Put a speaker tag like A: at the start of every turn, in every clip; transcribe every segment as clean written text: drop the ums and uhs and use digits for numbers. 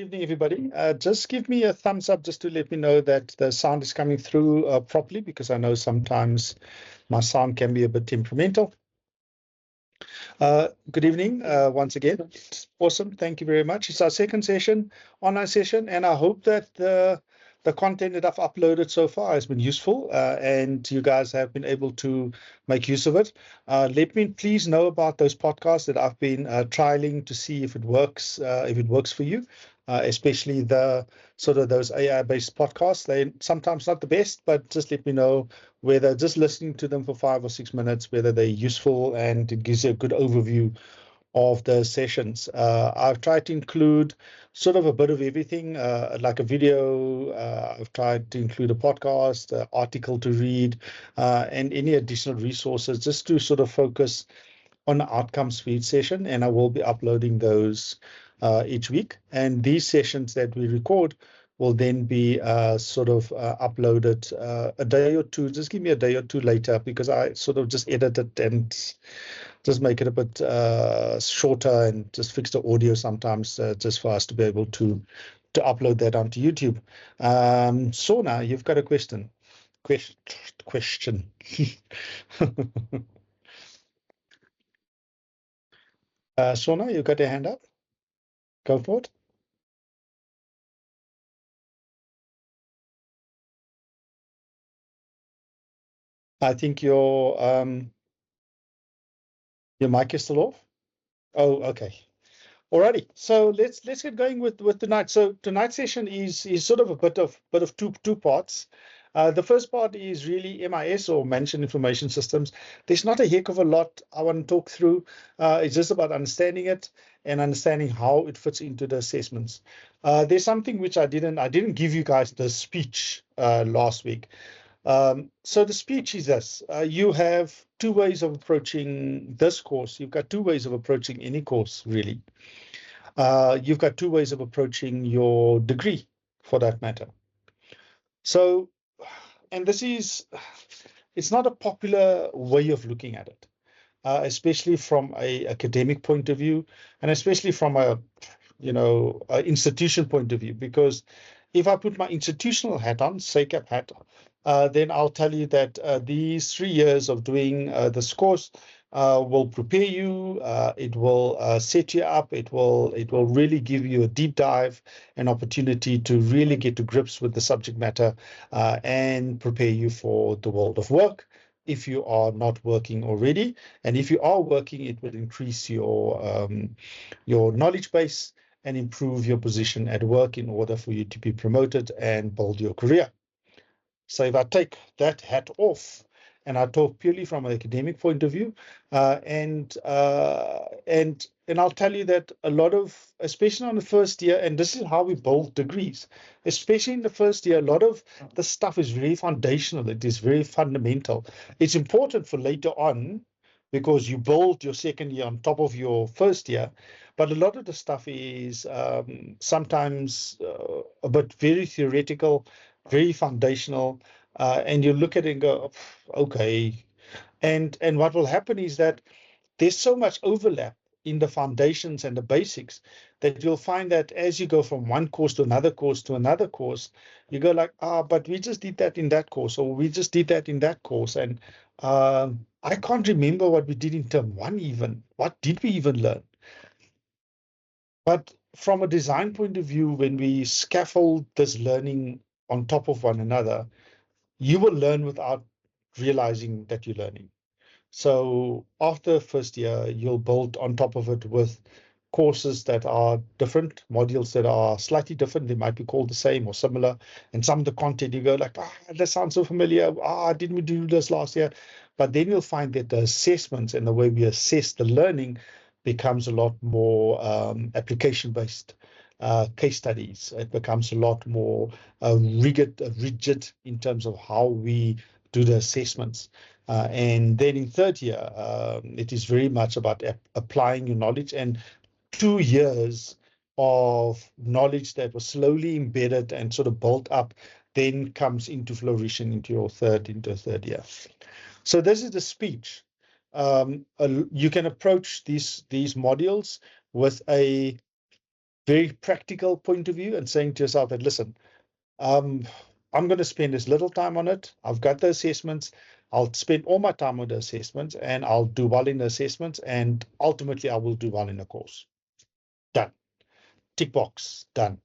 A: evening, everybody. Just give me a thumbs up just to let me know that the sound is coming through properly, because I know sometimes my sound can be a bit temperamental. Good evening once again. Awesome. Thank you very much. It's our second session, online session, and I hope that the content that I've uploaded so far has been useful and you guys have been able to make use of it. Let me please know about those podcasts that I've been trialing to see if it works for you, especially the sort of those AI-based podcasts. They're sometimes not the best, but just let me know whether just listening to them for 5 or 6 minutes, whether they're useful and it gives you a good overview of the sessions. I've tried to include sort of a bit of everything, like a video. I've tried to include a podcast, an article to read, and any additional resources just to sort of focus on the outcomes for each session. And I will be uploading those each week. And these sessions that we record will then be sort of uploaded a day or two. Just give me a day or two later, because I sort of just edit it and just make it a bit shorter and just fix the audio sometimes just for us to be able to upload that onto YouTube. Sona, you've got a question. Question. Sona, you got your hand up? Go for it. I think your mic is still off. Oh, okay. Alrighty. So let's get going with tonight. So tonight's session is sort of a bit of two parts. The first part is really MIS, or Management Information Systems. There's not a heck of a lot I want to talk through. It's just about understanding it and understanding how it fits into the assessments. There's something which I didn't give you guys the speech last week. So the speech is this. You have two ways of approaching this course. You've got two ways of approaching any course, really. You've got two ways of approaching your degree, for that matter. So, and it's not a popular way of looking at it, especially from a academic point of view, and especially from a institution point of view, because if I put my institutional hat on, SACAP hat, then I'll tell you that these 3 years of doing this course will prepare you. It will set you up. It will really give you a deep dive, an opportunity to really get to grips with the subject matter and prepare you for the world of work, if you are not working already. And if you are working, it will increase your knowledge base and improve your position at work in order for you to be promoted and build your career. So if I take that hat off and I talk purely from an academic point of view, and I'll tell you that a lot of, especially on the first year, and this is how we build degrees, especially in the first year, a lot of the stuff is very foundational. It is very fundamental. It's important for later on, because you build your second year on top of your first year. But a lot of the stuff is sometimes a bit very theoretical, very foundational, and you look at it and go, okay. And what will happen is that there's so much overlap in the foundations and the basics that you'll find that as you go from one course to another course to another course, you go like, but we just did that in that course, or we just did that in that course. And I can't remember what we did in term one even. What did we even learn? But from a design point of view, when we scaffold this learning on top of one another, you will learn without realizing that you're learning. So after first year, you'll build on top of it with courses that are different, modules that are slightly different. They might be called the same or similar. And some of the content you go like, that sounds so familiar. Didn't we do this last year? But then you'll find that the assessments and the way we assess the learning becomes a lot more application-based case studies. It becomes a lot more rigid in terms of how we do the assessments. And then in third year, it is very much about applying your knowledge, and 2 years of knowledge that was slowly embedded and sort of built up then comes into flourishing into a third year. So this is the speech. You can approach these modules with a very practical point of view and saying to yourself that, listen, I'm going to spend as little time on it. I've got the assessments. I'll spend all my time on the assessments and I'll do well in the assessments. And ultimately, I will do well in the course. Done. Tick box. Done.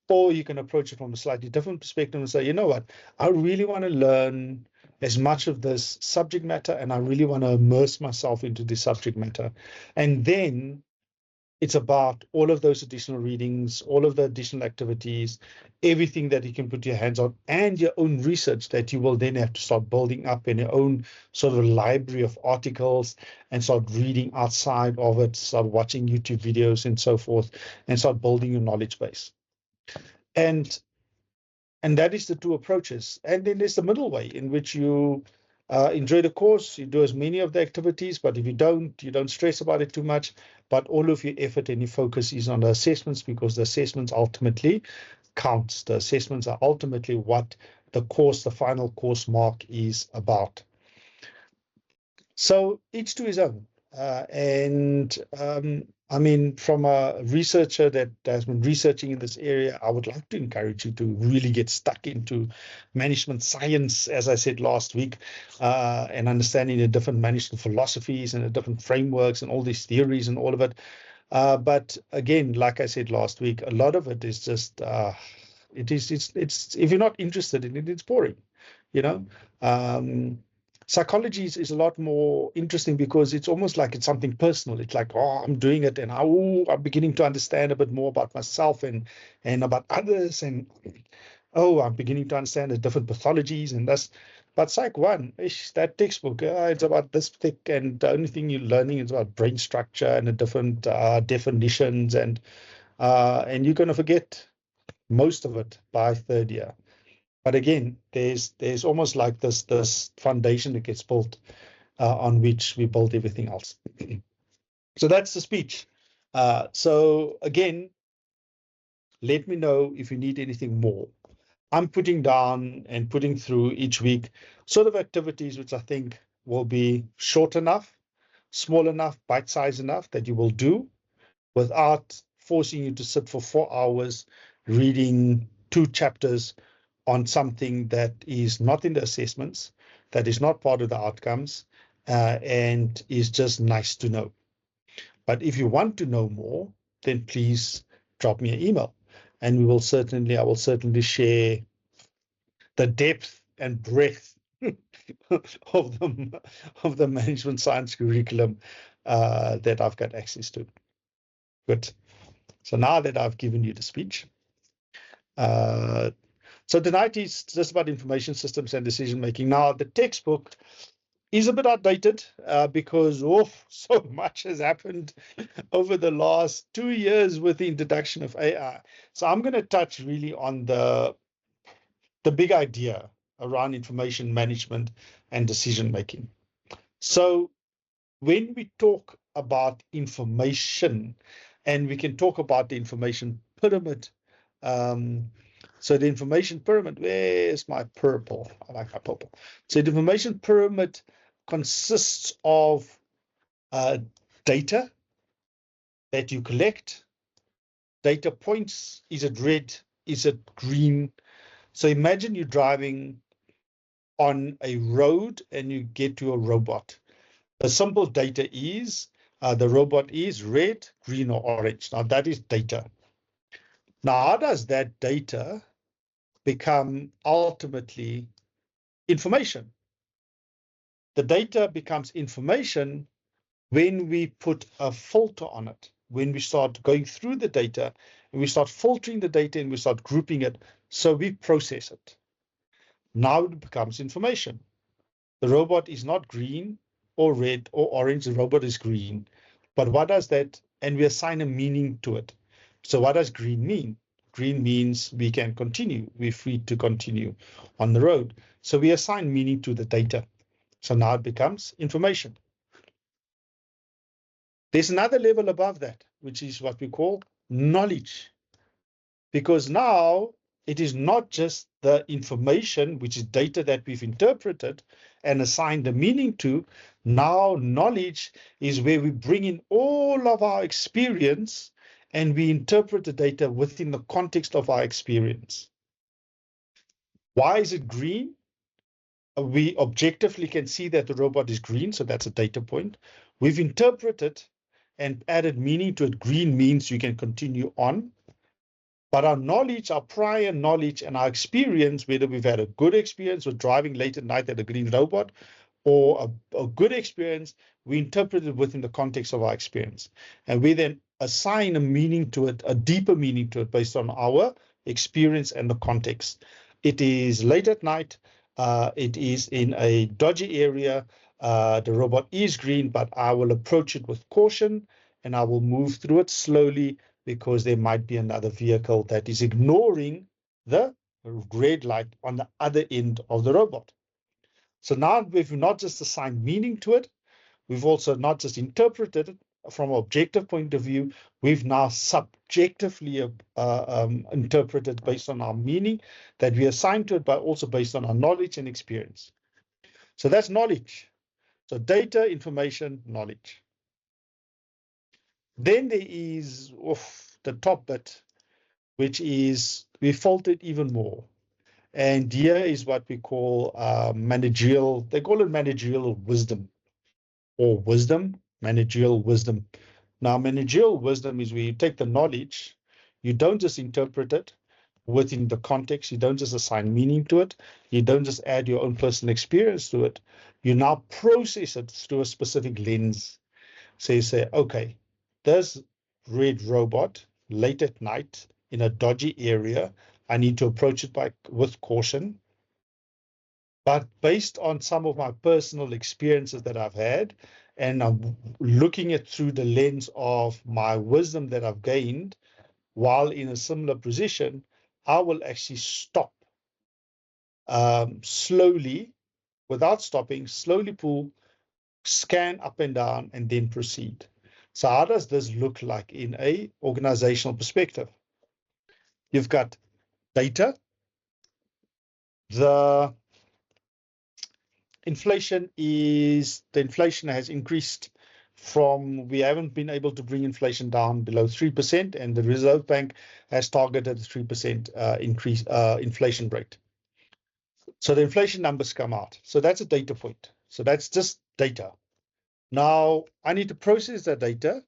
A: Or you can approach it from a slightly different perspective and say, you know what, I really want to learn as much of this subject matter and I really want to immerse myself into this subject matter. And then it's about all of those additional readings, all of the additional activities, everything that you can put your hands on, and your own research that you will then have to start building up in your own sort of library of articles and start reading outside of it, start watching YouTube videos and so forth, and start building your knowledge base. And that is the two approaches. And then there's the middle way in which you enjoy the course, you do as many of the activities, but if you don't stress about it too much, but all of your effort and your focus is on the assessments because the assessments ultimately counts. The assessments are ultimately what the course, the final course mark is about. So each to his own. I mean, from a researcher that has been researching in this area, I would like to encourage you to really get stuck into management science, as I said last week, and understanding the different management philosophies and the different frameworks and all these theories and all of it. But again, like I said last week, a lot of it is just, it's if you're not interested in it, it's boring, you know. Psychology is a lot more interesting because it's almost like it's something personal. It's like, oh, I'm doing it and I'm beginning to understand a bit more about myself and about others. And, oh, I'm beginning to understand the different pathologies and this. But Psych 1, that textbook, it's about this thick, and the only thing you're learning is about brain structure and the different definitions. And you're going to forget most of it by third year. But again, there's almost like this foundation that gets built on which we build everything else. So that's the speech. So again, let me know if you need anything more. I'm putting down and putting through each week sort of activities which I think will be short enough, small enough, bite-sized enough that you will do without forcing you to sit for 4 hours reading 2 chapters on something that is not in the assessments, that is not part of the outcomes, and is just nice to know. But if you want to know more, then please drop me an email, and I will certainly share the depth and breadth of the management science curriculum that I've got access to. Good. So now that I've given you the speech, so tonight is just about information systems and decision making. Now, the textbook is a bit outdated because so much has happened over the last 2 years with the introduction of AI. So I'm going to touch really on the big idea around information management and decision making. So when we talk about information, and we can talk about the information pyramid. So the information pyramid, where's my purple? I like my purple. So the information pyramid consists of data that you collect, data points. Is it red? Is it green? So imagine you're driving on a road and you get to a robot. The simple data is the robot is red, green, or orange. Now that is data. Now, how does that data become ultimately information? The data becomes information when we put a filter on it, when we start going through the data and we start filtering the data and we start grouping it, so we process it. Now it becomes information. The robot is not green or red or orange, the robot is green. But what does that, and we assign a meaning to it. So what does green mean? Green means we can continue, we're free to continue on the road. So we assign meaning to the data. So now it becomes information. There's another level above that, which is what we call knowledge. Because now it is not just the information, which is data that we've interpreted and assigned a meaning to. Now knowledge is where we bring in all of our experience and we interpret the data within the context of our experience. Why is it green? We objectively can see that the robot is green, so that's a data point. We've interpreted and added meaning to it. Green means you can continue on. But our knowledge, our prior knowledge and our experience, whether we've had a good experience with driving late at night at a green robot or a good experience, we interpret it within the context of our experience. And we then assign a meaning to it, a deeper meaning to it based on our experience and the context. It is late at night. It is in a dodgy area. The robot is green, but I will approach it with caution and I will move through it slowly because there might be another vehicle that is ignoring the red light on the other end of the robot. So now we've not just assigned meaning to it, we've also not just interpreted it from an objective point of view, we've now subjectively interpreted based on our meaning that we assign to it, but also based on our knowledge and experience. So that's knowledge. So data, information, knowledge. Then there is the top bit, which is we filtered even more. And here is what we call managerial, they call it managerial wisdom or wisdom, managerial wisdom. Now, managerial wisdom is where you take the knowledge, you don't just interpret it within the context, you don't just assign meaning to it, you don't just add your own personal experience to it, you now process it through a specific lens. So you say, okay, this red robot late at night in a dodgy area, I need to approach it with caution. But based on some of my personal experiences that I've had, and I'm looking at through the lens of my wisdom that I've gained while in a similar position, I will actually stop slowly, without stopping, slowly pull, scan up and down, and then proceed. So how does this look like in an organizational perspective? You've got data. The inflation has increased from, we haven't been able to bring inflation down below 3%, and the Reserve Bank has targeted a 3% increase inflation rate. So the inflation numbers come out. So that's a data point. So that's just data. Now I need to process that data.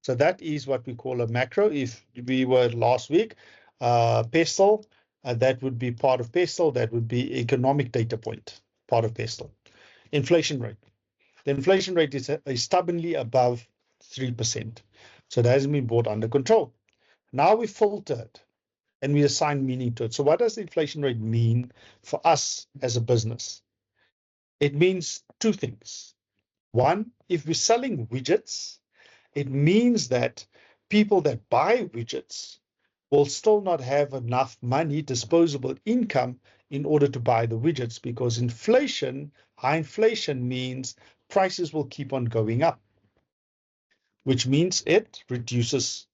A: So that is what we call a macro. If we were last week, PESTEL, that would be part of PESTEL. That would be economic data point, part of PESTEL. Inflation rate. The inflation rate is stubbornly above 3%. So that hasn't been brought under control. Now we filtered and we assign meaning to it. So what does the inflation rate mean for us as a business? It means two things. One, if we're selling widgets, it means that people that buy widgets will still not have enough money, disposable income, in order to buy the widgets, because inflation, high inflation, means prices will keep on going up, which means it reduces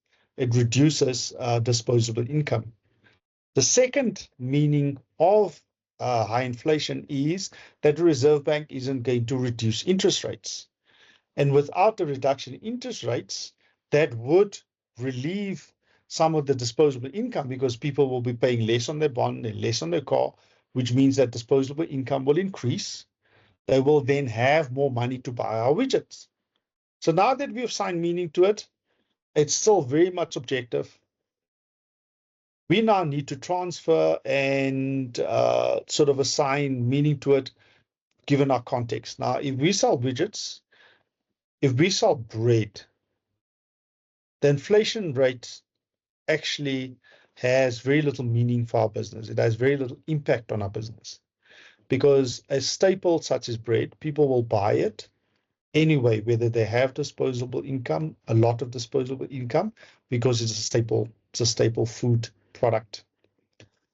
A: disposable income. The second meaning of high inflation is that the Reserve Bank isn't going to reduce interest rates. And without the reduction in interest rates, that would relieve some of the disposable income, because people will be paying less on their bond and less on their car, which means that disposable income will increase. They will then have more money to buy our widgets. So now that we've assigned meaning to it, it's still very much objective. We now need to transfer and sort of assign meaning to it, given our context. Now, if we sell widgets, if we sell bread, the inflation rate actually has very little meaning for our business. It has very little impact on our business, because a staple such as bread, people will buy it anyway, whether they have disposable income, a lot of disposable income, because it's a staple food product.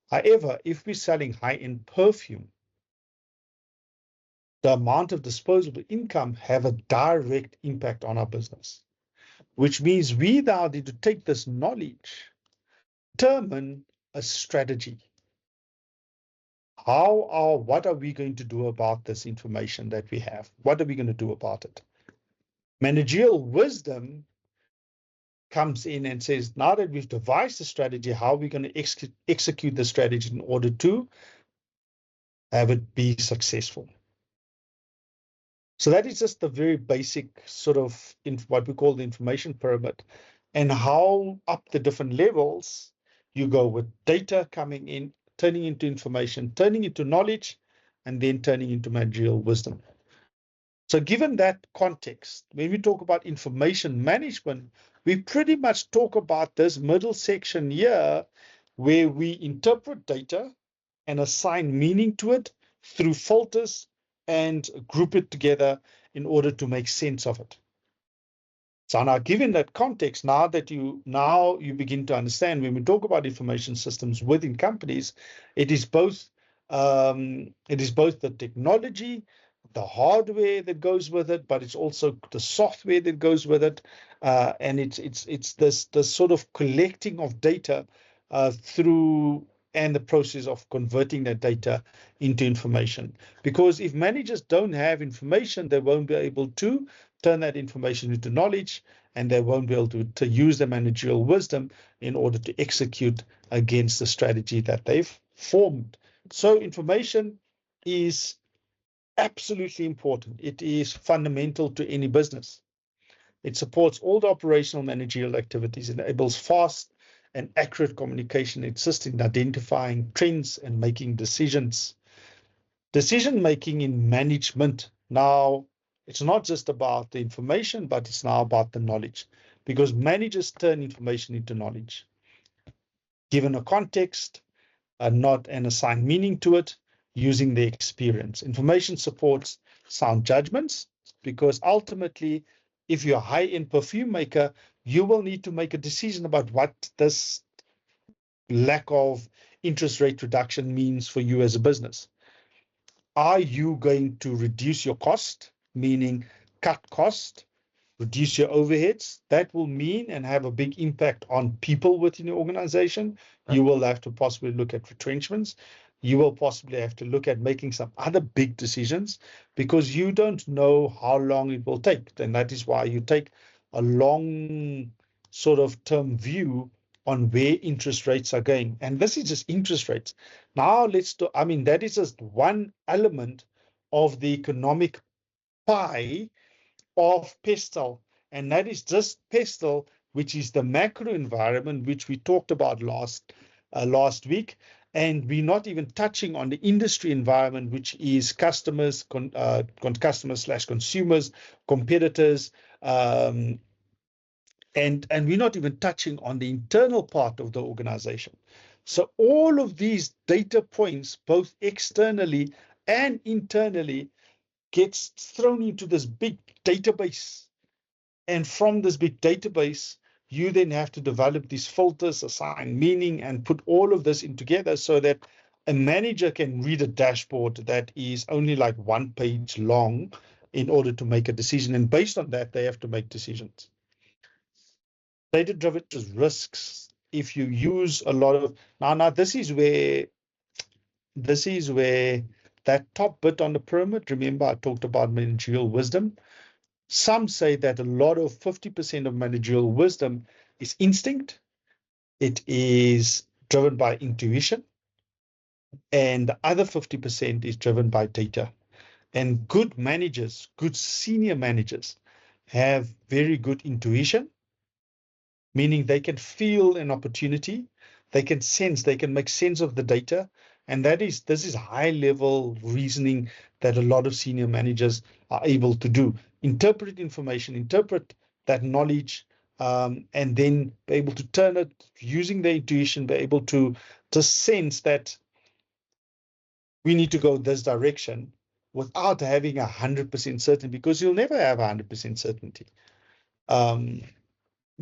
A: However, if we're selling high-end perfume, the amount of disposable income have a direct impact on our business, which means we now need to take this knowledge, determine a strategy. What are we going to do about this information that we have? What are we going to do about it? Managerial wisdom comes in and says, now that we've devised a strategy, how are we going to execute the strategy in order to have it be successful? So that is just the very basic sort of what we call the information pyramid, and how up the different levels you go with data coming in, turning into information, turning into knowledge, and then turning into managerial wisdom. So given that context, when we talk about information management, we pretty much talk about this middle section here where we interpret data and assign meaning to it through filters and group it together in order to make sense of it. So now, given that context, now you begin to understand when we talk about information systems within companies, it is both the technology, the hardware that goes with it, but it's also the software that goes with it, and it's this sort of collecting of data through and the process of converting that data into information. Because if managers don't have information, they won't be able to turn that information into knowledge, and they won't be able to use the managerial wisdom in order to execute against the strategy that they've formed. So information is absolutely important. It is fundamental to any business. It supports all the operational managerial activities, enables fast and accurate communication, it assists in identifying trends and making decisions. Decision making in management now, it's not just about the information, but it's now about the knowledge, because managers turn information into knowledge. Given a context, and assign meaning to it using their experience. Information supports sound judgments, because ultimately, if you're a high-end perfume maker, you will need to make a decision about what this lack of interest rate reduction means for you as a business. Are you going to reduce your cost, meaning cut cost, reduce your overheads? That will mean and have a big impact on people within your organization. You will have to possibly look at retrenchments. You will possibly have to look at making some other big decisions, because you don't know how long it will take. And that is why you take a long sort of term view on where interest rates are going. And this is just interest rates. Now that is just one element of the economic pie of pestle, and that is just pestle, which is the macro environment, which we talked about last week. And we're not even touching on the industry environment, which is customers, customers/consumers, competitors, and we're not even touching on the internal part of the organization. So all of these data points, both externally and internally, gets thrown into this big database. And from this big database, you then have to develop these filters, assign meaning, and put all of this in together so that a manager can read a dashboard that is only like 1 page long in order to make a decision. And based on that, they have to make decisions. Data-driven risks. If you use a lot of now this is where that top bit on the pyramid. Remember, I talked about managerial wisdom. Some say that a lot of 50% of managerial wisdom is instinct. It is driven by intuition, and the other 50% is driven by data. And good managers, good senior managers, have very good intuition, meaning they can feel an opportunity, they can make sense of the data. And this is high level reasoning that a lot of senior managers are able to do. Interpret information, interpret that knowledge, and then be able to turn it using their intuition, be able to sense that we need to go this direction without having 100% certainty, because you'll never have 100% certainty.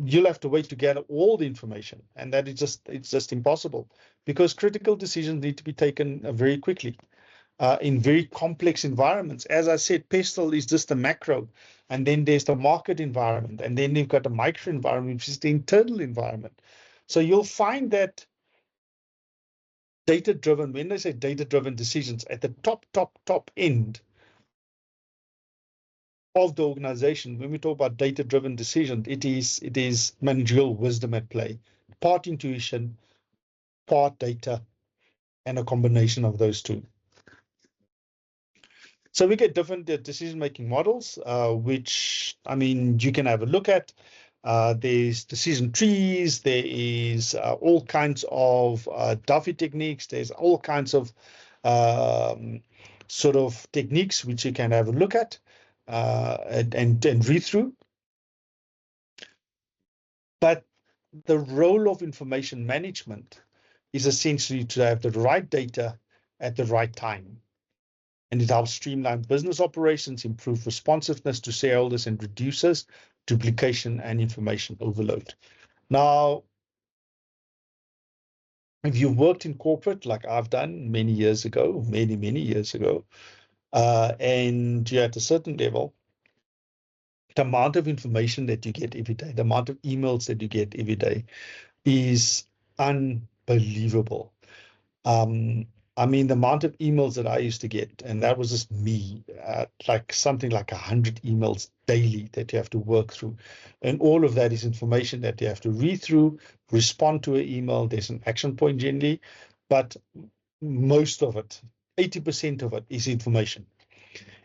A: You'll have to wait to gather all the information, and that it's just impossible, because critical decisions need to be taken very quickly in very complex environments. As I said, pestle is just the macro, and then there's the market environment, and then you've got the micro environment, which is the internal environment. So you'll find that data-driven, when they say data-driven decisions, at the top end, of the organization. When we talk about data-driven decision, it is managerial wisdom at play, part intuition, part data, and a combination of those two. So we get different decision-making models, which, I mean, you can have a look at. There's decision trees. There is all kinds of Duffy techniques. There's all kinds of sort of techniques which you can have a look at and read through. But the role of information management is essentially to have the right data at the right time. And it helps streamline business operations, improve responsiveness to shareholders, and reduces duplication and information overload. Now, if you worked in corporate like I've done many years ago, many years ago, and you're at a certain level, the amount of information that you get every day, the amount of emails that you get every day is unbelievable. I mean, the amount of emails that I used to get, and that was just me, like something like 100 emails daily that you have to work through. And all of that is information that you have to read through, respond to an email. There's an action point generally, but most of it, 80% of it is information.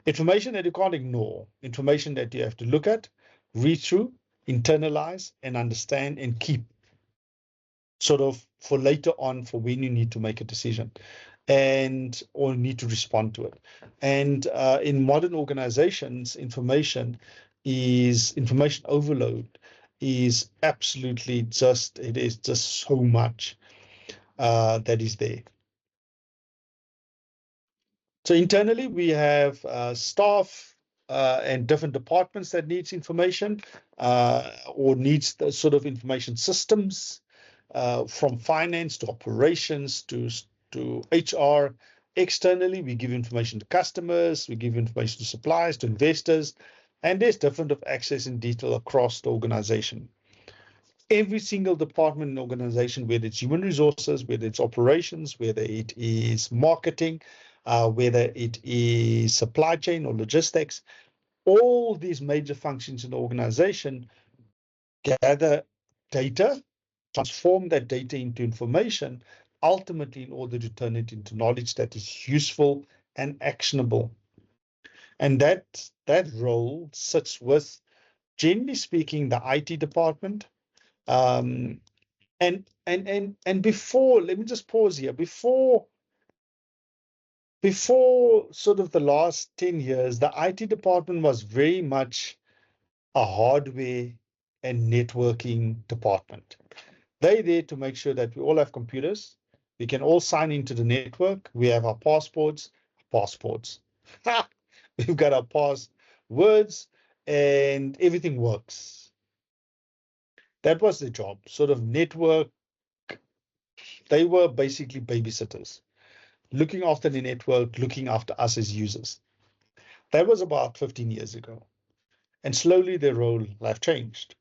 A: Information that you can't ignore, information that you have to look at, read through, internalize, and understand and keep sort of for later on for when you need to make a decision and or need to respond to it. And in modern organizations, information overload is absolutely just, it is just so much that is there. So internally, we have staff and different departments that needs information or needs the sort of information systems from finance to operations to HR. Externally, we give information to customers, we give information to suppliers, to investors, and there's different of access in detail across the organization. Every single department in the organization, whether it's human resources, whether it's operations, whether it is marketing, whether it is supply chain or logistics, all these major functions in the organization gather data, transform that data into information, ultimately in order to turn it into knowledge that is useful and actionable. And that role sits with, generally speaking, the IT department. And before, let me just pause here. Before sort of the last 10 years, the IT department was very much a hardware and networking department. They're there to make sure that we all have computers. We can all sign into the network. We have our passports. We've got our passwords and everything works. That was the job, sort of network. They were basically babysitters, looking after the network, looking after us as users. That was about 15 years ago. And slowly their role have changed.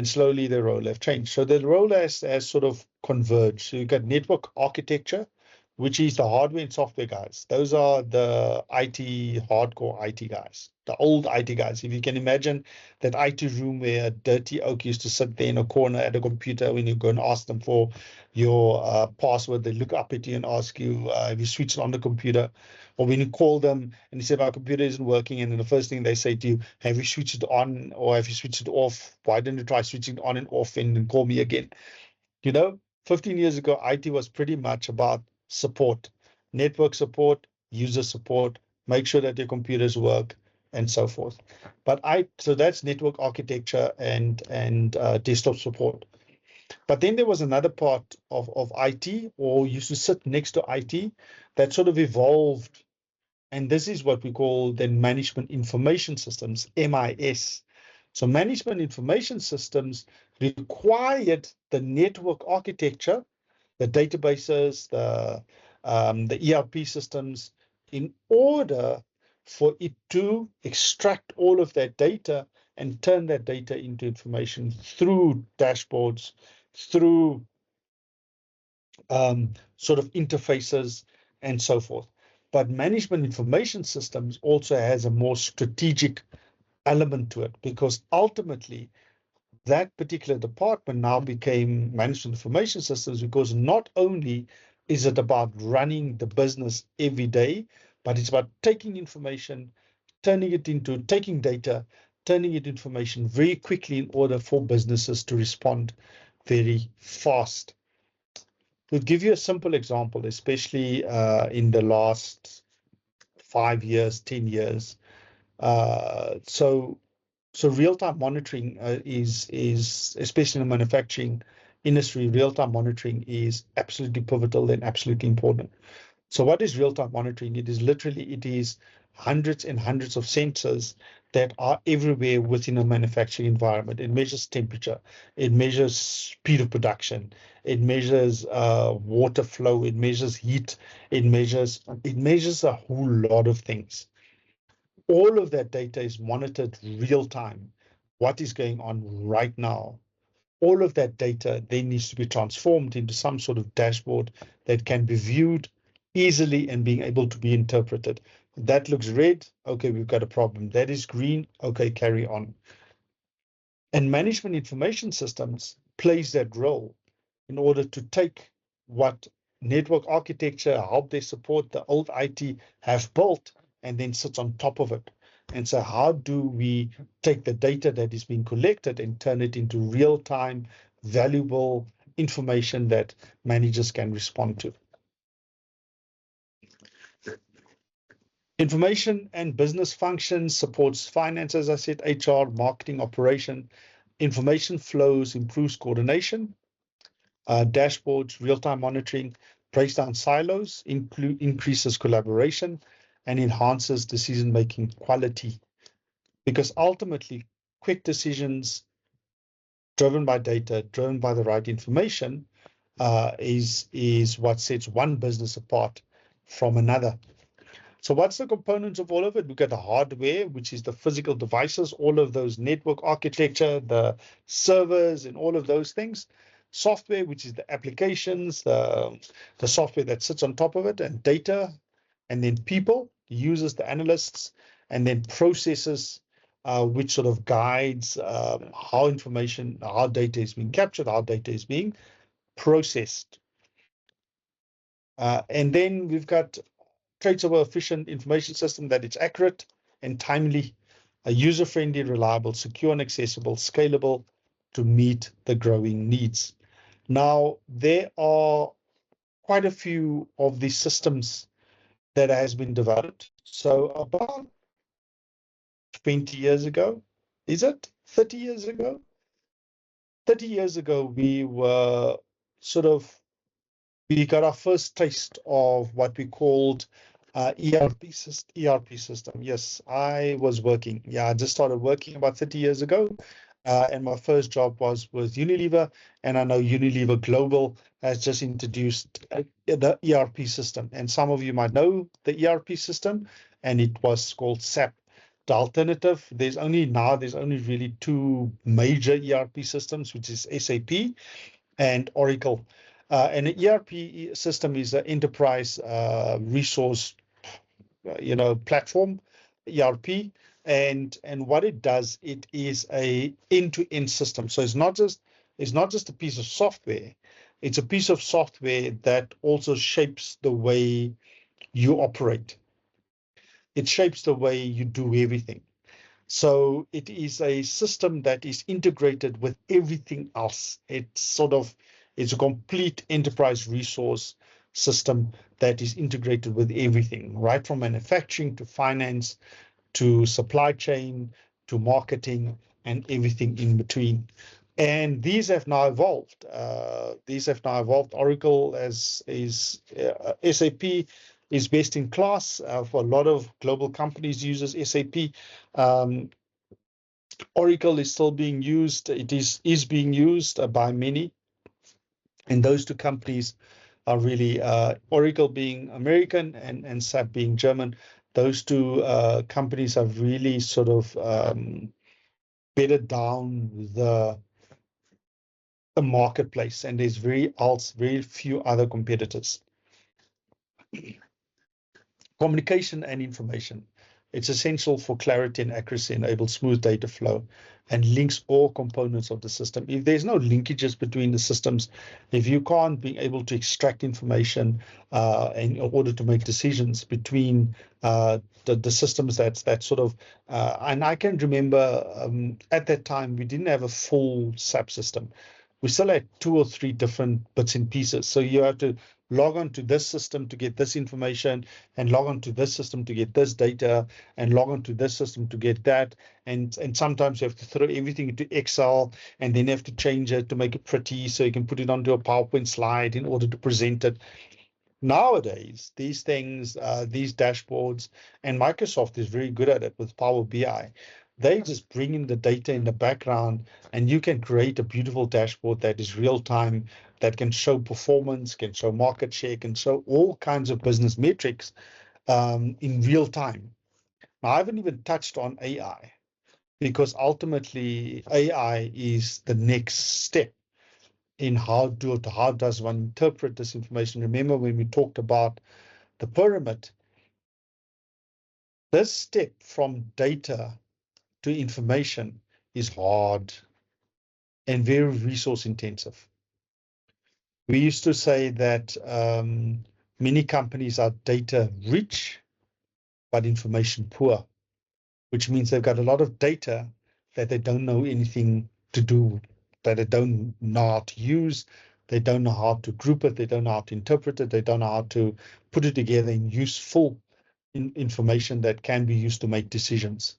A: So the role has sort of converged. So you've got network architecture, which is the hardware and software guys. Those are the hardcore IT guys, the old IT guys. If you can imagine that IT room where a dirty oak used to sit there in a corner at a computer, when you go and ask them for your password, they look up at you and ask you, have you switched on the computer? Or when you call them and you say, our computer isn't working, and then the first thing they say to you, have you switched it on or have you switched it off? Why didn't you try switching it on and off and then call me again? 15 years ago, IT was pretty much about support, network support, user support, make sure that your computers work, and so forth. So that's network architecture and desktop support. But then there was another part of IT, or used to sit next to IT, that sort of evolved. And this is what we call then management information systems, MIS. So management information systems required the network architecture, the databases, the ERP systems, in order for it to extract all of that data and turn that data into information through dashboards, through sort of interfaces and so forth. But management information systems also has a more strategic element to it, because ultimately that particular department now became management information systems, because not only is it about running the business every day, but it's about taking information, taking data, turning it information very quickly in order for businesses to respond very fast. To give you a simple example, especially in the last 5 years, 10 years, so real-time monitoring is especially in the manufacturing industry, real-time monitoring is absolutely pivotal and absolutely important. So what is real-time monitoring? It is hundreds and hundreds of sensors that are everywhere within a manufacturing environment. It measures temperature, it measures speed of production, it measures water flow, it measures heat, it measures a whole lot of things. All of that data is monitored real time. What is going on right now? All of that data then needs to be transformed into some sort of dashboard that can be viewed easily and being able to be interpreted. That looks red, okay, we've got a problem. That is green, okay, carry on. And management information systems plays that role in order to take what network architecture, how they support the old IT have built, and then sits on top of it. And so how do we take the data that is being collected and turn it into real-time, valuable information that managers can respond to? Information and business functions supports finance, as I said, HR, marketing, operation. Information flows improves coordination. Dashboards, real-time monitoring, breaks down silos, increases collaboration, and enhances decision-making quality. Because ultimately, quick decisions driven by data, driven by the right information, is what sets one business apart from another. So what's the components of all of it? We've got the hardware, which is the physical devices, all of those network architecture, the servers, and all of those things. Software, which is the applications, the software that sits on top of it, and data, and then people, the users, the analysts, and then processes, which sort of guides how data is being captured, how data is being processed. And then we've got traits of an efficient information system, that it's accurate and timely, user-friendly, reliable, secure and accessible, scalable to meet the growing needs. Now, there are quite a few of these systems that has been developed. So about 20 years ago, is it 30 years ago? 30 years ago, we got our first taste of what we called ERP system. Yes, I was working. Yeah, I just started working about 30 years ago. And my first job was with Unilever. And I know Unilever Global has just introduced the ERP system. And some of you might know the ERP system, and it was called SAP. The alternative, there's only really two major ERP systems, which is SAP and Oracle. And an ERP system is an enterprise resource, platform, ERP. And what it does, it is a end-to-end system. So it's not just a piece of software. It's a piece of software that also shapes the way you operate. It shapes the way you do everything. So it is a system that is integrated with everything else. It's a complete enterprise resource system that is integrated with everything, right from manufacturing to finance, to supply chain, to marketing, and everything in between. And these have now evolved. Oracle SAP is best in class for a lot of global companies uses SAP. Oracle is still being used. It is being used by many. And those two companies are really Oracle being American and SAP being German. Those two companies have really sort of bedded down the marketplace, and there's very few other competitors. Communication and information. It's essential for clarity and accuracy, enables smooth data flow, and links all components of the system. If there's no linkages between the systems, if you can't be able to extract information in order to make decisions between the systems, that sort of, and I can remember at that time we didn't have a full SAP system. We still had 2 or 3 different bits and pieces. So you have to log on to this system to get this information, and log on to this system to get this data, and log on to this system to get that. And sometimes you have to throw everything into Excel and then have to change it to make it pretty so you can put it onto a PowerPoint slide in order to present it. Nowadays, these things, these dashboards, and Microsoft is very good at it with Power BI. They just bring in the data in the background, and you can create a beautiful dashboard that is real time, that can show performance, can show market share, can show all kinds of business metrics in real time. Now, I haven't even touched on AI, because ultimately AI is the next step in how does one interpret this information. Remember when we talked about the pyramid, this step from data to information is hard and very resource intensive. We used to say that many companies are data rich, but information poor, which means they've got a lot of data that they don't know anything to do, that they don't know how to use, they don't know how to group it, they don't know how to interpret it, they don't know how to put it together in useful information that can be used to make decisions.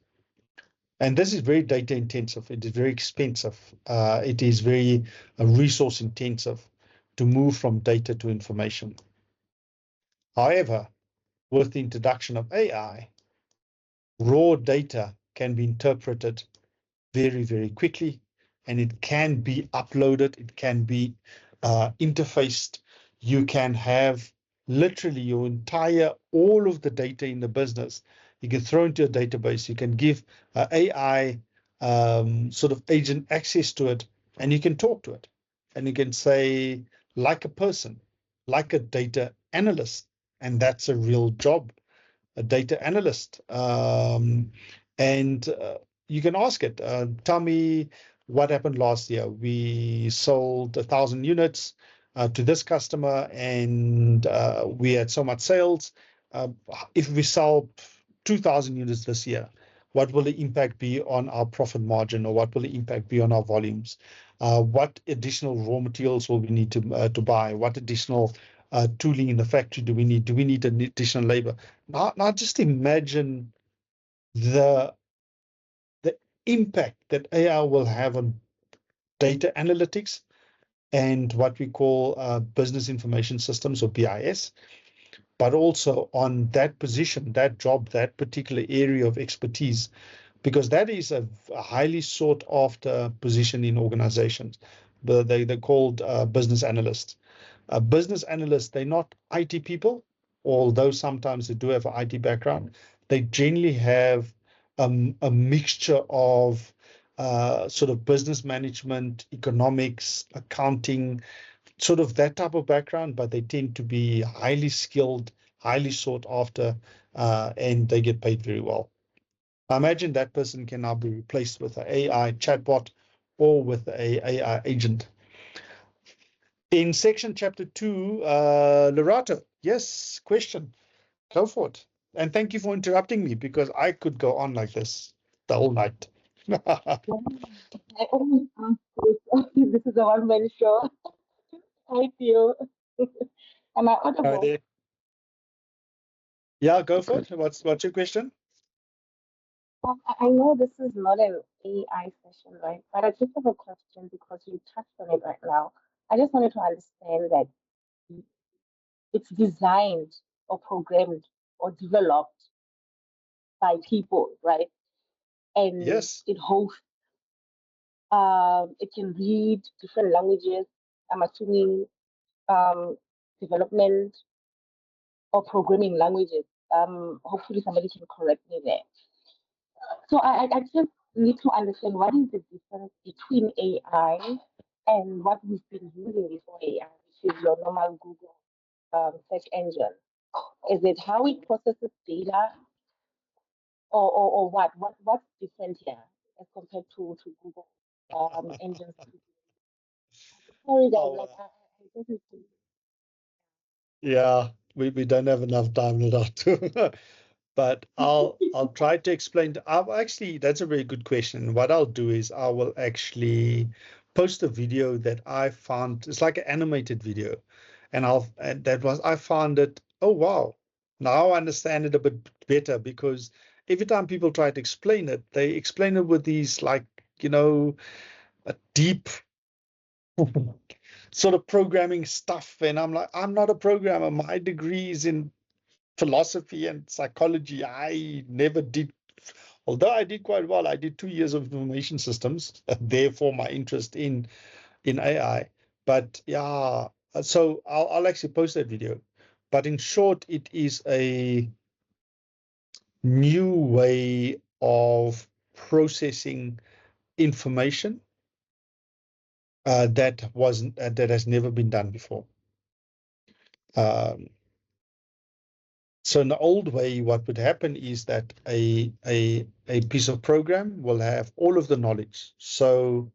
A: And this is very data intensive. It is very expensive. It is very resource intensive to move from data to information. However, with the introduction of AI, raw data can be interpreted very, very quickly, and it can be uploaded, it can be interfaced. You can have literally your entire, all of the data in the business, you can throw into a database, you can give AI sort of agent access to it, and you can talk to it. And you can say, like a person, like a data analyst, and that's a real job, a data analyst. And you can ask it, tell me what happened last year. We sold 1,000 units to this customer, and we had so much sales. If we sell 2,000 units this year, what will the impact be on our profit margin, or what will the impact be on our volumes? What additional raw materials will we need to buy? What additional tooling in the factory do we need? Do we need additional labor? Now just imagine the impact that AI will have on data analytics and what we call business information systems, or BIS, but also on that position, that job, that particular area of expertise, because that is a highly sought after position in organizations. They're called business analysts. Business analysts, they're not IT people, although sometimes they do have an IT background. They generally have a mixture of sort of business management, economics, accounting, sort of that type of background, but they tend to be highly skilled, highly sought after, and they get paid very well. I imagine that person can now be replaced with an AI chatbot or with an AI agent. In section chapter 2, Lerato, yes, question, go for it. And thank you for interrupting me, because I could go on like this the whole night.
B: I always ask this. This is a one-man show. Hi, Theo. Am I audible?
A: Yeah, go for it. What's your question?
B: I know this is not an AI session, right? But I just have a question because you touched on it right now. I just wanted to understand that it's designed or programmed or developed by people, right? And
A: Yes.
B: it hosts, it can read different languages. I'm assuming development or programming languages. Hopefully somebody can correct me there. So I just need to understand what is the difference between AI and what we've been using before AI, which is your normal Google search engine. Is it how it processes data, or what's different here as compared to Google engines? Sorry, guys,
A: Oh,
B: like I definitely.
A: yeah, we don't have enough time now to. But I'll try to explain. I'll actually, that's a very good question. What I'll do is I will actually post a video that I found. It's like an animated video, and I found it. Oh wow! Now I understand it a bit better because every time people try to explain it, they explain it with these like a deep sort of programming stuff, and I'm like, I'm not a programmer. My degree is in philosophy and psychology. I never did, although I did quite well. I did 2 years of information systems, therefore my interest in AI. But yeah, so I'll actually post that video. But in short, it is a new way of processing information that has never been done before. Um, So in the old way, what would happen is that a piece of program will have all of the knowledge. So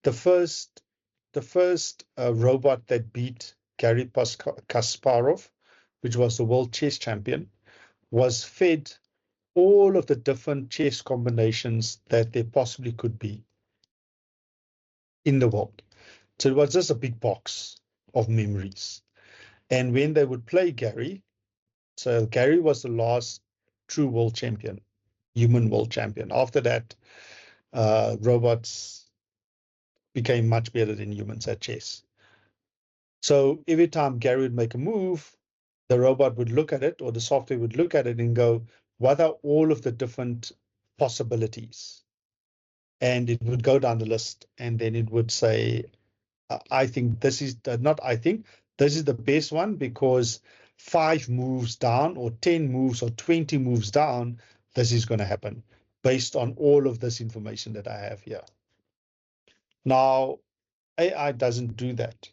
A: the first robot that beat Garry Kasparov, which was the world chess champion, was fed all of the different chess combinations that there possibly could be in the world. So it was just a big box of memories. And when they would play Gary, so Gary was the last true world champion, human world champion. After that, robots became much better than humans at chess. So every time Gary would make a move, the robot would look at it, or the software would look at it and go, what are all of the different possibilities? And it would go down the list, and then it would say, I think this is not I think this is the best one because 5 moves down or 10 moves or 20 moves down, this is going to happen based on all of this information that I have here. Now, AI doesn't do that.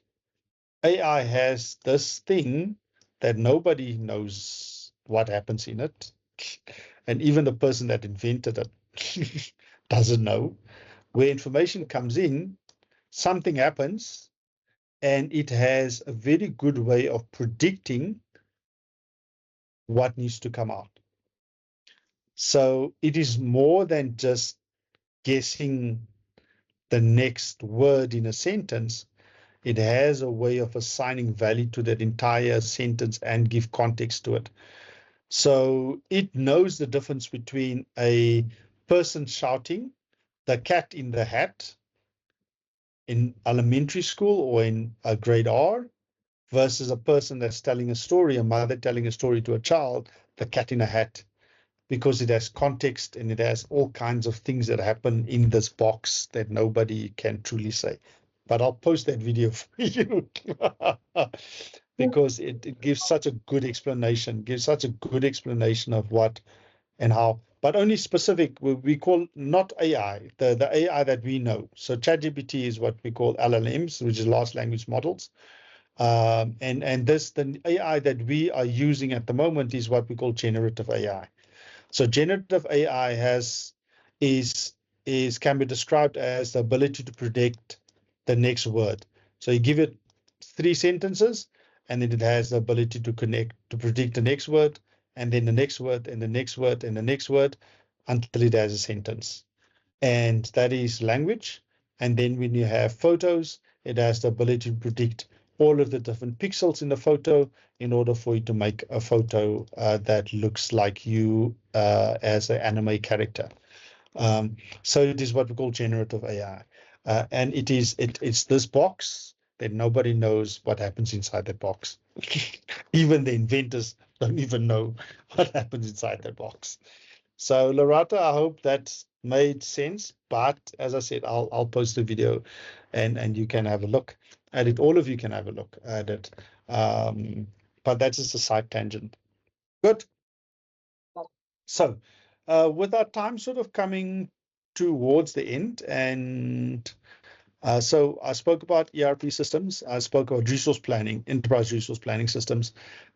A: AI has this thing that nobody knows what happens in it. And even the person that invented it doesn't know. Where information comes in, something happens, and it has a very good way of predicting what needs to come out. So it is more than just guessing the next word in a sentence. It has a way of assigning value to that entire sentence and give context to it. So it knows the difference between a person shouting, the cat in the hat, in elementary school or in a grade R, versus a person that's telling a story, a mother telling a story to a child, the cat in a hat, because it has context and it has all kinds of things that happen in this box that nobody can truly say. But I'll post that video for you because it gives such a good explanation, of what and how, but only specific. We call not AI, the AI that we know. So ChatGPT is what we call LLMs, which is large language models. And the AI that we are using at the moment is what we call generative AI. So generative AI can be described as the ability to predict the next word. So you give it 3 sentences, and then it has the ability to predict the next word, and then the next word, and the next word, and the next word, until it has a sentence. And that is language. And then when you have photos, it has the ability to predict all of the different pixels in the photo in order for you to make a photo that looks like you as an anime character. So it is what we call generative AI. And it's this box that nobody knows what happens inside that box. Even the inventors don't even know what happens inside that box. So Lorata, I hope that made sense. But as I said, I'll post the video, and you can have a look at it. All of you can have a look at it. But that's just a side tangent. Good. So with our time sort of coming towards the end, and So I spoke about ERP systems. I spoke about resource planning, enterprise resource planning systems,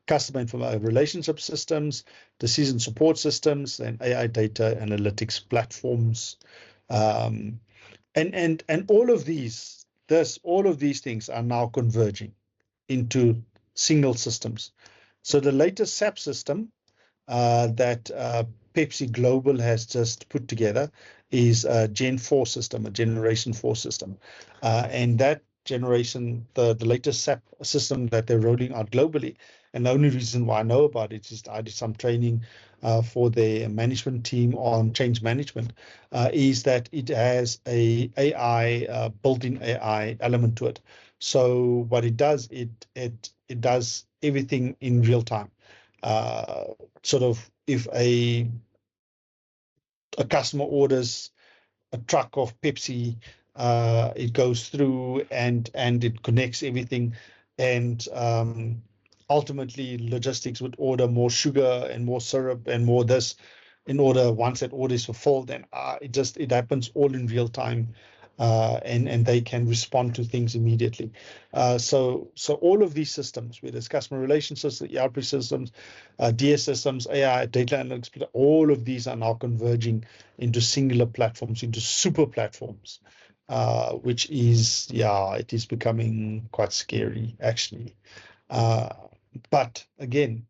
A: customer information relationship systems, decision support systems, and AI data analytics platforms. And all of these, all of these things are now converging into single systems. So the latest SAP system that Pepsi Global has just put together is a Gen 4 system, a Generation 4 system. And that generation, the latest SAP system that they're rolling out globally, and the only reason why I know about it is I did some training for their management team on change management, is that it has a AI, built-in AI element to it. So what it does, it does everything in real time. Sort of if a customer orders a truck of Pepsi, it goes through and it connects everything, and ultimately logistics would order more sugar and more syrup and more this in order. Once that order is fulfilled, then it happens all in real time, and they can respond to things immediately. So all of these systems, whether it's customer relations, ERP systems, DS systems, AI, data analytics, all of these are now converging into singular platforms, into super platforms, which is, it is becoming quite scary, actually. But again,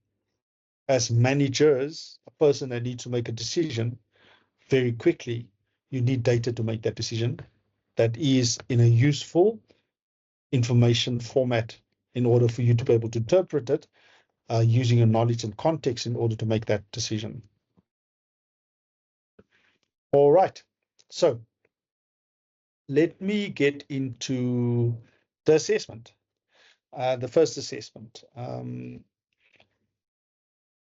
A: as managers, a person that needs to make a decision very quickly, you need data to make that decision that is in a useful information format in order for you to be able to interpret it using your knowledge and context in order to make that decision. All right, so let me get into the assessment, the first assessment.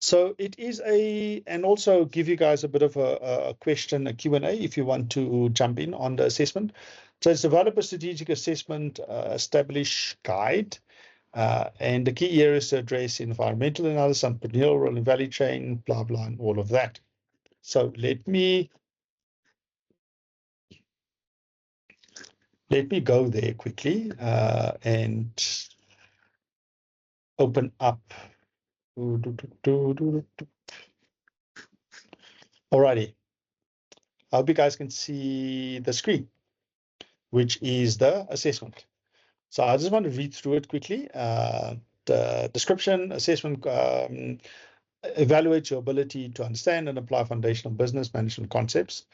A: So it is and also give you guys a bit of a question, a Q&A, if you want to jump in on the assessment. So it's develop a strategic assessment, establish guide, and the key areas to address environmental analysis, entrepreneurial role in value chain, blah, blah, and all of that. So let me go there quickly and open up. Alrighty. I hope you guys can see the screen, which is the assessment. So I just want to read through it quickly. The description, assessment, evaluates your ability to understand and apply foundational business management concepts.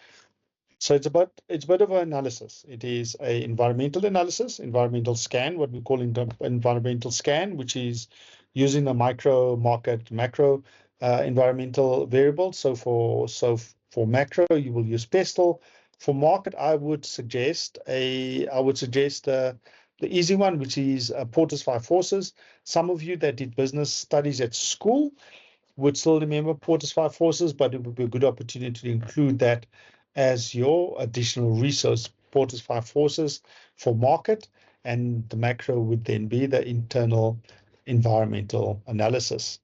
A: So it's a bit of an analysis. It is a environmental analysis, environmental scan, what we call environmental scan, which is using the micro, market, macro environmental variables. So for macro, you will use PESTLE. For market, I would suggest the easy one, which is Porter's 5 Forces. Some of you that did business studies at school would still remember Porter's 5 Forces, but it would be a good opportunity to include that as your additional resource. Porter's 5 Forces for market, and the macro would then be the internal environmental analysis.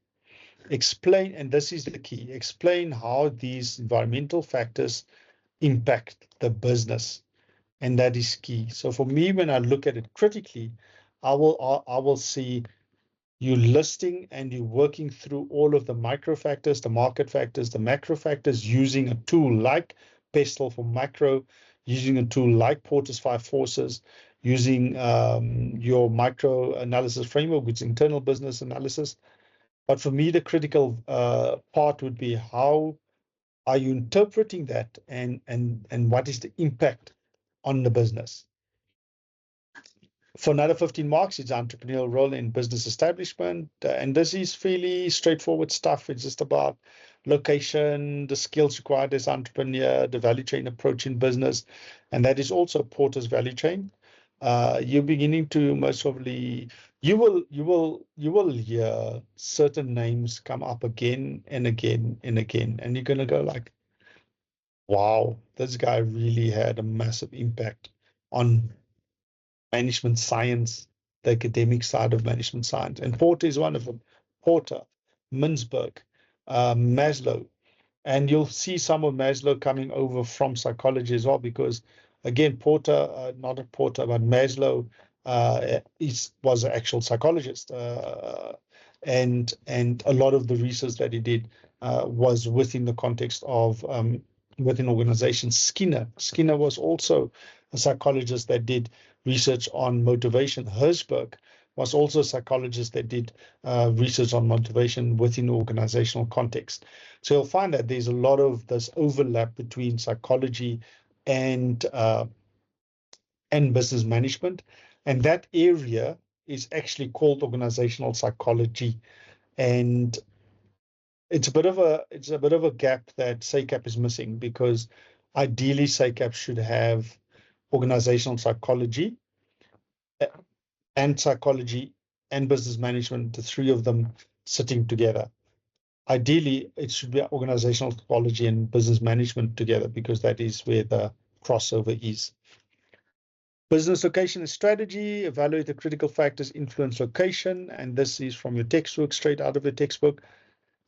A: Explain, and this is the key, explain how these environmental factors impact the business, and that is key. So for me, when I look at it critically, I will see you listing and you working through all of the micro factors, the market factors, the macro factors, using a tool like PESTLE for macro, using a tool like Porter's 5 Forces, using your micro analysis framework, which is internal business analysis. But for me, the critical part would be how are you interpreting that, and what is the impact on the business? For another 15 marks, it's entrepreneurial role in business establishment. And this is fairly straightforward stuff. It's just about location, the skills required as entrepreneur, the value chain approach in business. And that is also Porter's value chain. You're beginning to most probably, you will hear certain names come up again and again and again. And you're going to go like, wow, this guy really had a massive impact on management science, the academic side of management science. And Porter is one of them. Porter, Mintzberg, Maslow. And you'll see some of Maslow coming over from psychology as well, because Again, Porter, not a Porter, but Maslow was an actual psychologist. And a lot of the research that he did was within the context of within organizations. Skinner was also a psychologist that did research on motivation. Herzberg was also a psychologist that did research on motivation within organizational context. So you'll find that there's a lot of this overlap between psychology and business management, and that area is actually called organizational psychology. And it's a bit of a gap that SACAP is missing, because ideally SACAP should have organizational psychology and psychology and business management, the three of them sitting together. Ideally, it should be organizational psychology and business management together, because that is where the crossover is. Business location and strategy, evaluate the critical factors influence location, and this is from your textbook, straight out of your textbook.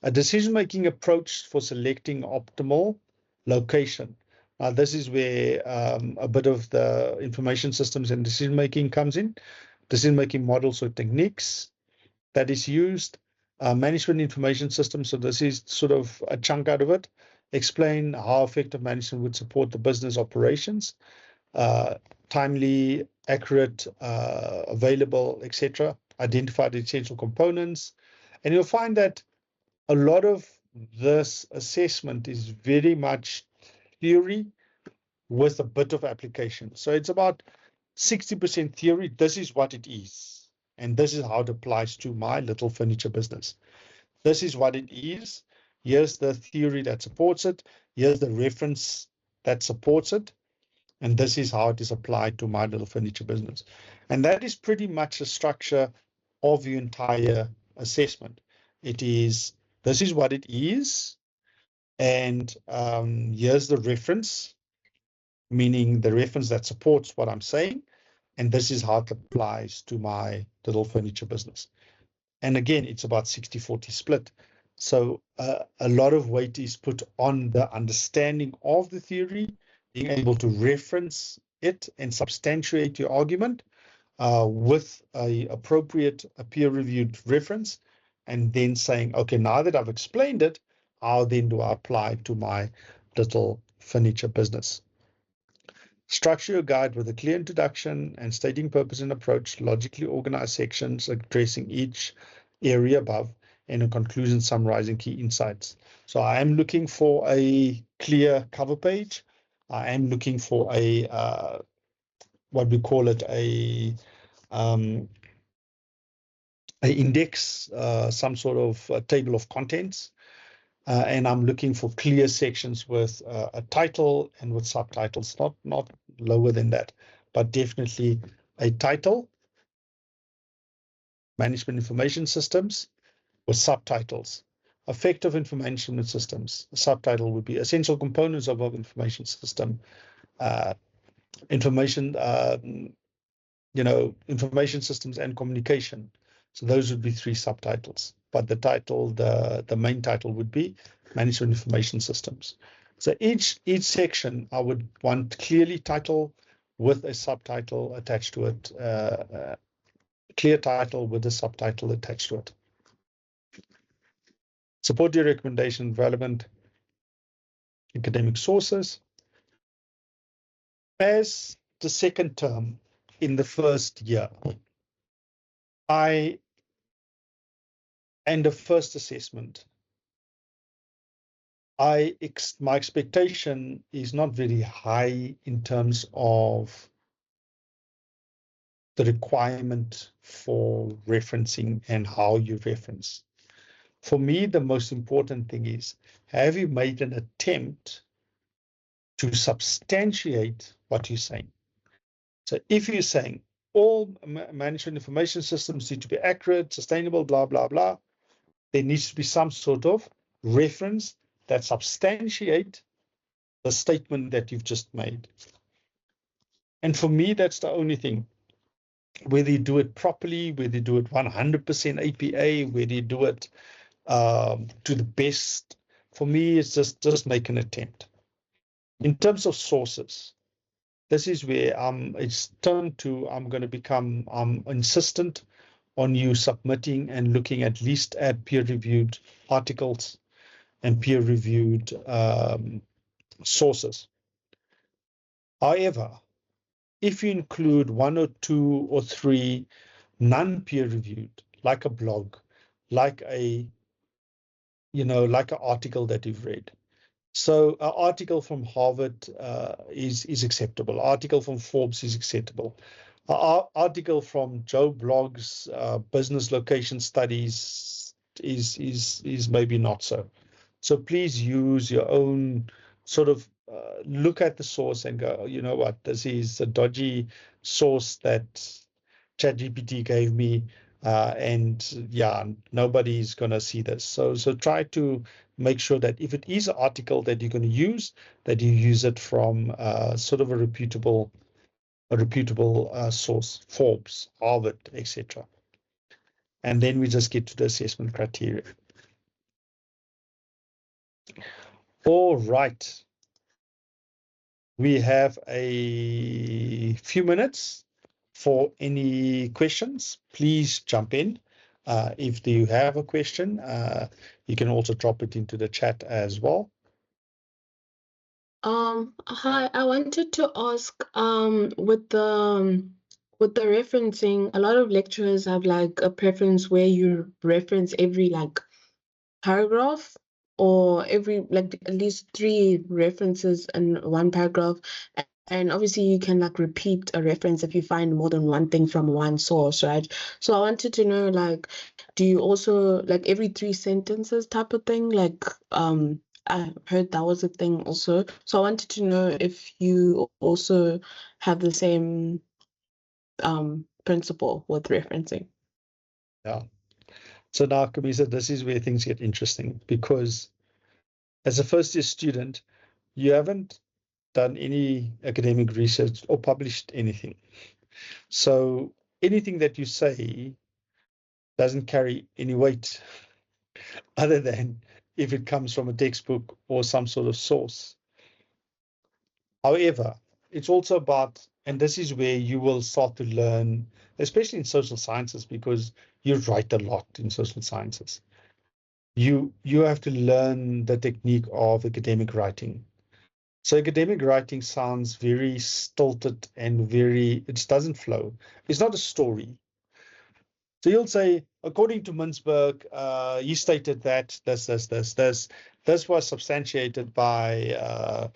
A: A decision-making approach for selecting optimal location. Now, this is where a bit of the information systems and decision-making comes in. Decision-making models or techniques that is used. Management information systems, so this is sort of a chunk out of it. Explain how effective management would support the business operations. Timely, accurate, available, etc. Identify the essential components. And you'll find that a lot of this assessment is very much theory with a bit of application. So it's about 60% theory. This is what it is, and this is how it applies to my little furniture business. This is what it is. Here's the theory that supports it. Here's the reference that supports it. And this is how it is applied to my little furniture business. And that is pretty much the structure of the entire assessment. It is, this is what it is. And here's the reference, meaning the reference that supports what I'm saying. And this is how it applies to my little furniture business. And again, it's about 60-40 split. So a lot of weight is put on the understanding of the theory, being able to reference it and substantiate your argument with a appropriate peer-reviewed reference, and then saying, okay, now that I've explained it, how then do I apply it to my little furniture business? Structure your guide with a clear introduction and stating purpose and approach, logically organized sections addressing each area above, and a conclusion summarizing key insights. So I am looking for a clear cover page. I am looking for a, what we call it, a index, some sort of a table of contents. And I'm looking for clear sections with a title and with subtitles, not lower than that, but definitely a title, management information systems, with subtitles. Effective information systems. A subtitle would be essential components of our information system. Information systems and communication. So those would be three subtitles. But the title, the main title would be management information systems. So each section I would want clearly title with a subtitle attached to it. Clear title with a subtitle attached to it. Support your recommendation with relevant academic sources. As the second term in the first year, and the first assessment, my expectation is not very high in terms of the requirement for referencing and how you reference. For me, the most important thing is, have you made an attempt to substantiate what you're saying? So if you're saying all management information systems need to be accurate, sustainable, blah, blah, blah, there needs to be some sort of reference that substantiate the statement that you've just made. And for me, that's the only thing. Whether you do it properly, whether you do it 100% APA, whether you do it to the best, for me, it's just make an attempt. In terms of sources, this is where it's turned to I'm going to become insistent on you submitting and looking at least at peer-reviewed articles and peer-reviewed sources. However, if you include 1 or 2 or 3 non-peer-reviewed, like a blog, like a, like an article that you've read. So an article from Harvard is acceptable. Article from Forbes is acceptable. An article from Joe Blogg's business location studies is maybe not so. So please use your own sort of look at the source and go, you know what, this is a dodgy source that ChatGPT gave me, and yeah, nobody's going to see this. So try to make sure that if it is an article that you're going to use, that you use it from sort of a reputable source, Forbes, Harvard, etc. And then we just get to the assessment criteria. All right. We have a few minutes for any questions. Please jump in. If you have a question, you can also drop it into the chat as well.
C: Hi, I wanted to ask, with the referencing, a lot of lecturers have like a preference where you reference every like paragraph or every like at least 3 references in one paragraph. And obviously you can like repeat a reference if you find more than one thing from one source, right? So I wanted to know, like, do you also like every 3 sentences type of thing? Like, I heard that was a thing also. So I wanted to know if you also have the same principle with referencing.
A: Yeah. So now, Kamisa, this is where things get interesting, because as a first-year student, you haven't done any academic research or published anything. So anything that you say doesn't carry any weight other than if it comes from a textbook or some sort of source. However, it's also about, and this is where you will start to learn, especially in social sciences, because you write a lot in social sciences. You have to learn the technique of academic writing. So academic writing sounds very stilted and it doesn't flow. It's not a story. So you'll say, according to Mintzberg, he stated that this was substantiated by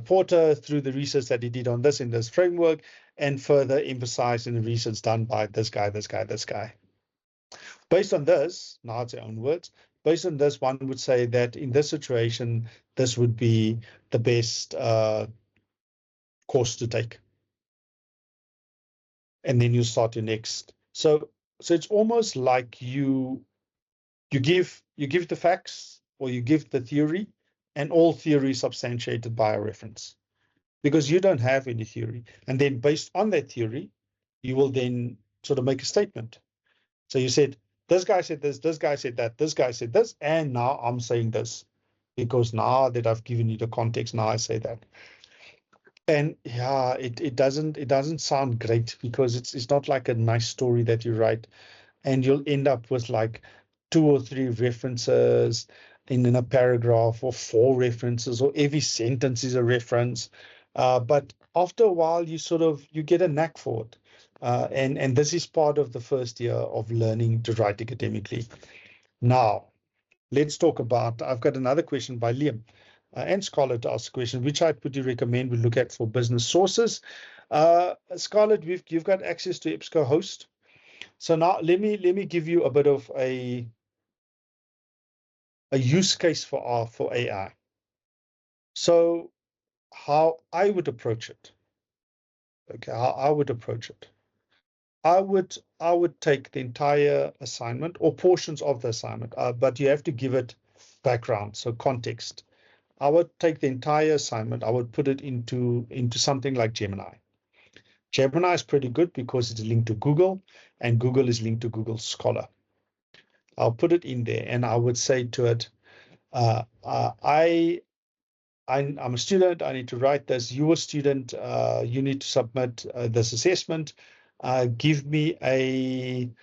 A: Porter through the research that he did on this in this framework, and further emphasized in the research done by this guy. Based on this, now it's their own words, based on this, one would say that in this situation, this would be the best course to take. And then you start your next. So it's almost like you give the facts, or you give the theory, and all theory substantiated by a reference, because you don't have any theory. And then based on that theory, you will then sort of make a statement. So you said, this guy said this guy said that, this guy said this, and now I'm saying this, because now that I've given you the context, now I say that. And yeah, it doesn't sound great, because it's not like a nice story that you write, and you'll end up with like 2 or 3 references in a paragraph, or 4 references, or every sentence is a reference. But after a while, you get a knack for it. And this is part of the first year of learning to write academically. Now, let's talk about, I've got another question by Liam and Scarlett asked a question, which type would you recommend we look at for business sources? Scarlett, you've got access to EBSCOhost. So now let me give you a bit of a use case for AI. So how I would approach it. Okay, how I would approach it. I would take the entire assignment or portions of the assignment, but you have to give it background, so context. I would take the entire assignment. I would put it into something like Gemini. Gemini is pretty good because it's linked to Google, and Google is linked to Google Scholar. I'll put it in there, and I would say to it, I'm a student, I need to write this. You're a student, you need to submit this assessment. Give me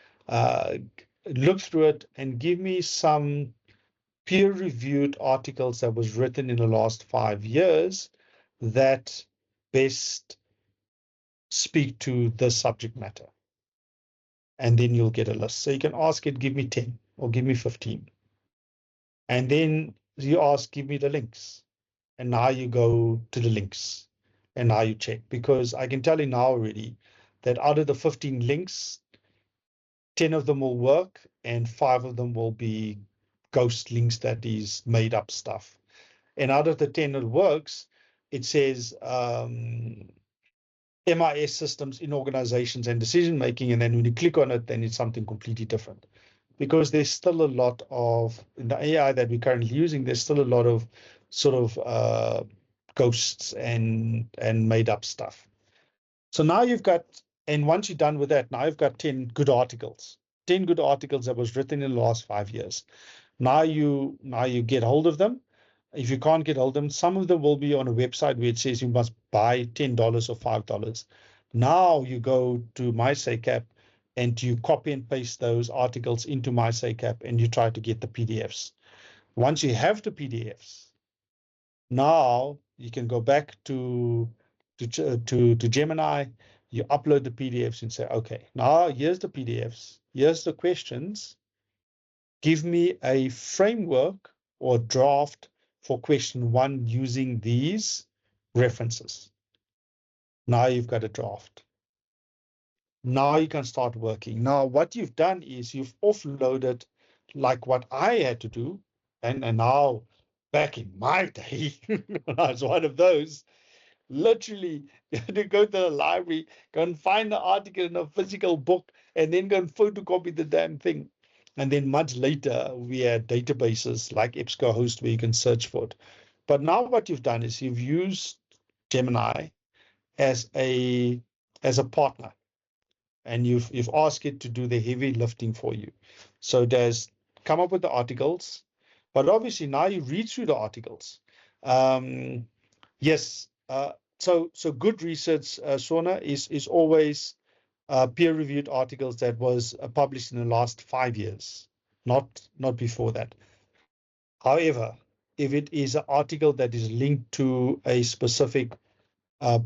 A: look through it and give me some peer-reviewed articles that was written in the last 5 years that best speak to the subject matter. And then you'll get a list. So you can ask it, give me 10 or give me 15. And then you ask, give me the links. And now you go to the links and now you check, because I can tell you now already that out of the 15 links, 10 of them will work and 5 of them will be ghost links that is made up stuff. And out of the 10 that works, it says MIS systems in organizations and decision making. And then when you click on it, then it's something completely different. Because there's still a lot of, in the AI that we're currently using, there's still a lot of sort of ghosts and made up stuff. So now you've got, and once you're done with that, now you've got 10 good articles. 10 good articles that was written in the last 5 years. Now you get hold of them. If you can't get hold of them, some of them will be on a website where it says you must buy $10 or $5. Now you go to MySACAP and you copy and paste those articles into MySACAP and you try to get the PDFs. Once you have the PDFs, now you can go back to Gemini, you upload the PDFs and say, okay, now here's the PDFs, here's the questions. Give me a framework or draft for question 1 using these references. Now you've got a draft. Now you can start working. Now what you've done is you've offloaded, like what I had to do, and now back in my day, I was one of those, literally you had to go to the library, go and find the article in a physical book, and then go and photocopy the damn thing. And then much later, we had databases like EBSCOhost where you can search for it. But now what you've done is you've used Gemini as a partner, and you've asked it to do the heavy lifting for you. So there's come up with the articles, but obviously now you read through the articles. Yes, so good research, Sona, is always peer-reviewed articles that was published in the last 5 years, not before that. However, if it is an article that is linked to a specific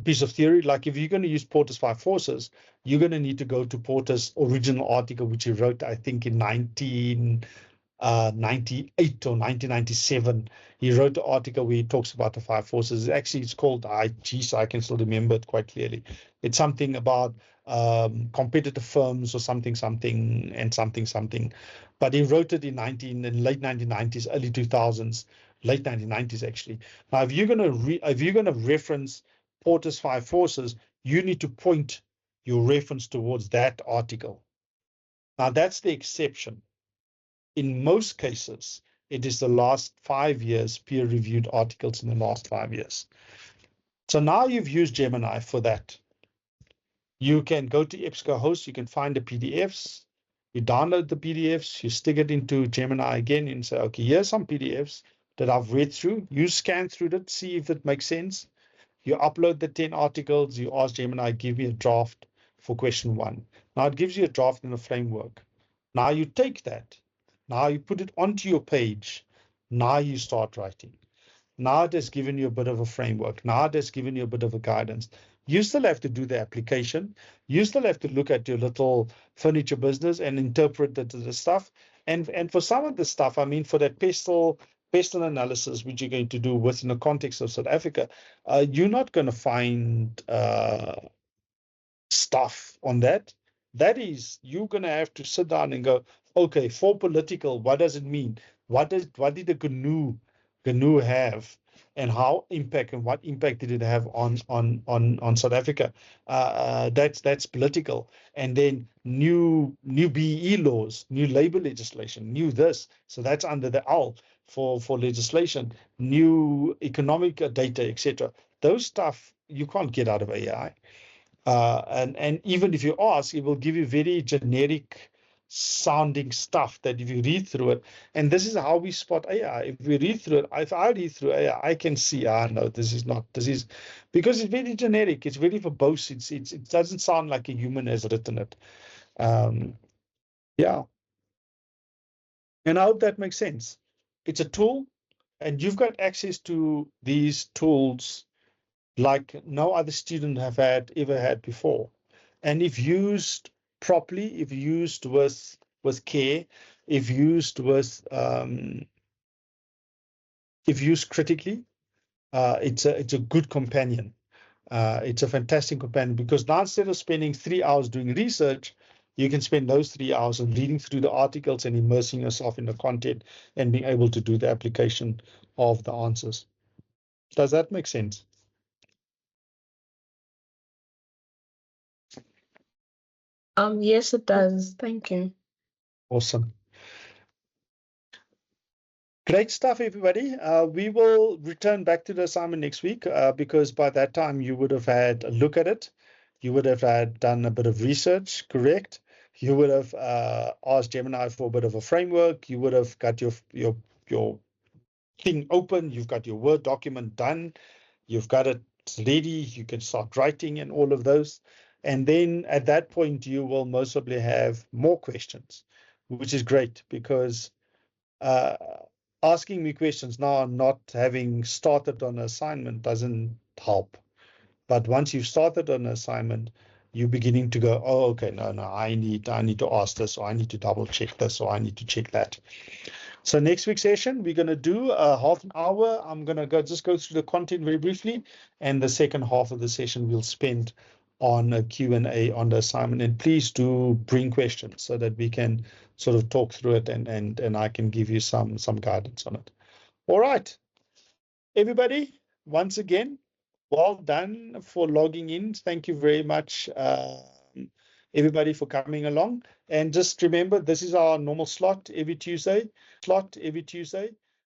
A: piece of theory, like if you're going to use Porter's 5 forces, you're going to need to go to Porter's original article, which he wrote, I think, in 1998 or 1997. He wrote the article where he talks about the 5 forces. Actually, it's called, so I can still remember it quite clearly. It's something about competitive firms or something, and something. But he wrote it in late 1990s, early 2000s, late 1990s actually. Now, if you're going to reference Porter's 5 forces, you need to point your reference towards that article. Now, that's the exception. In most cases, it is the last 5 years peer-reviewed articles in the last 5 years. So now you've used Gemini for that. You can go to EBSCOhost, you can find the PDFs, you download the PDFs, you stick it into Gemini again and say, okay, here's some PDFs that I've read through. You scan through it, see if it makes sense. You upload the 10 articles, you ask Gemini, give me a draft for question 1. Now it gives you a draft in a framework. Now you take that, now you put it onto your page, now you start writing. Now it has given you a bit of a framework. Now it has given you a bit of a guidance. You still have to do the application. You still have to look at your little furniture business and interpret the stuff. And for some of the stuff, I mean, for that pestle analysis, which you're going to do within the context of South Africa, you're not going to find stuff on that. That is, you're going to have to sit down and go, okay, for political, what does it mean? What did the GNU have, and what impact did it have on South Africa? That's political. And then new BEE laws, new labor legislation, new this. So that's under the L for legislation, new economic data, etc. Those stuff you can't get out of AI. And even if you ask, it will give you very generic sounding stuff that if you read through it, and this is how we spot AI. If we read through it, if I read through AI, I can see, no, this is not, this is, because it's very generic, it's very verbose, it doesn't sound like a human has written it. Yeah. And I hope that makes sense. It's a tool, and you've got access to these tools like no other student have ever had before. And if used properly, if used with care, if used critically, it's a good companion. It's a fantastic companion, because now instead of spending 3 hours doing research, you can spend those 3 hours on reading through the articles and immersing yourself in the content and being able to do the application of the answers. Does that make sense?
C: Yes, it does. Thank you.
A: Awesome. Great stuff, everybody. We will return back to the assignment next week, because by that time you would have had a look at it. You would have done a bit of research, correct? You would have asked Gemini for a bit of a framework. You would have got your thing open. You've got your Word document done. You've got it ready. You can start writing and all of those. And then at that point, you will most probably have more questions, which is great, because asking me questions now, not having started on an assignment, doesn't help. But once you've started on an assignment, you're beginning to go, oh, okay, no, I need to ask this, or I need to double check this, or I need to check that. So next week's session, we're going to do a half an hour. I'm going to go through the content very briefly, and the second half of the session we'll spend on a Q&A on the assignment. And please do bring questions so that we can sort of talk through it, and I can give you some guidance on it. All right, everybody, once again, well done for logging in. Thank you very much, everybody, for coming along. And just remember, this is our normal slot every Tuesday.